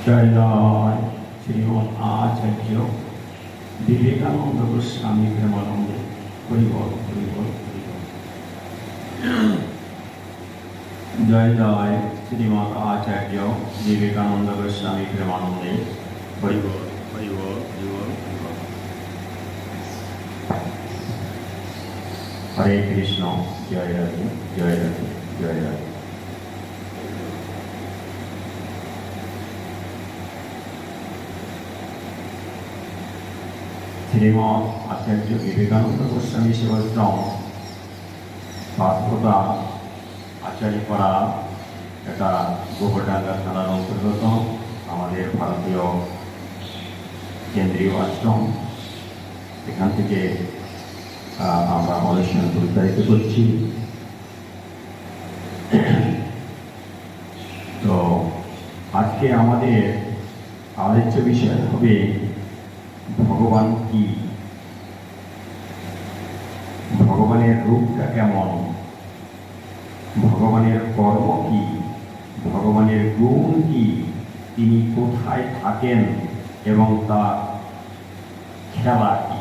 জয় জয় শ্রীমৎ আচার্য বিবেকানন্দ গোস্বামী প্রেমানন্দে হরিবল হরিবল হরিবল। জয় জয় শ্রীমৎ আচার্য বিবেকানন্দ গোস্বামী প্রেমানন্দে হরিবল হরিবল হরিবল হরিবল। হরে কৃষ্ণ। জয় রাধে জয় রাধে জয় রাধে। শ্রীমৎ আচার্য বিবেকানন্দ গোস্বামী সেবাশ্রম পাঠকতা আচার্যপাড়া, এটা গোবরডাঙ্গা থানার অন্তর্গত আমাদের ভারতীয় কেন্দ্রীয় আশ্রম। এখান থেকে আমরা অনুষ্ঠান পরিচালিত করছি। তো আজকে আমাদের আলোচ্য বিষয় হবে ভগবান কি, ভগবানের রূপটা কেমন, ভগবানের কর্ম কি, ভগবানের গুণ কি, তিনি কোথায় থাকেন এবং তার খেলা কি।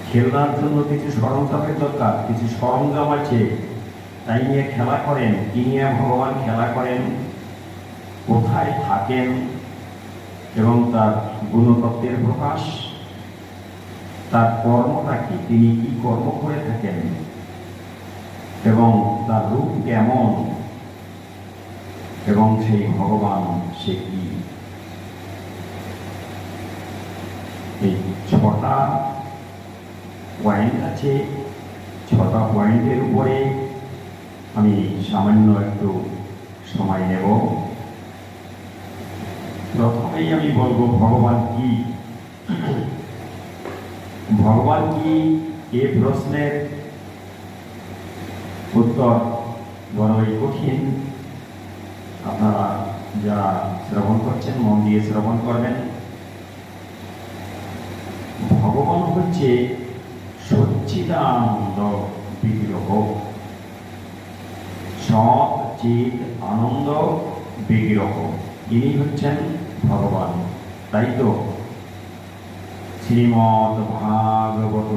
খেলার জন্য কিছু সরঞ্জামের দরকার, কিছু সরঞ্জাম আছে, তাই নিয়ে খেলা করেন। কি নিয়ে ভগবান খেলা করেন, কোথায় থাকেন এবং তার গুণতত্ত্বের প্রকাশ, তার কর্মটা কি, তিনি কি কর্ম করে থাকেন এবং তার রূপ কেমন এবং সেই ভগবান সে কি। এই 6টা পয়েন্ট আছে। 6টা পয়েন্টের উপরে আমি সামান্য একটু সময় নেব। প্রথমেই আমি বলবো ভগবান কি। ভগবান কি এ প্রশ্নের উত্তর বড়ই কঠিন। আপনারা যারা শ্রবণ করছেন মন দিয়ে শ্রবণ করবেন। ভগবান হচ্ছে সচ্চিদানন্দ বিগ্রহ, সৎ চিৎ আনন্দ বিগ্রহ, ইনি হচ্ছেন ভগবান। তাই তো শ্রীমদ্ ভাগবত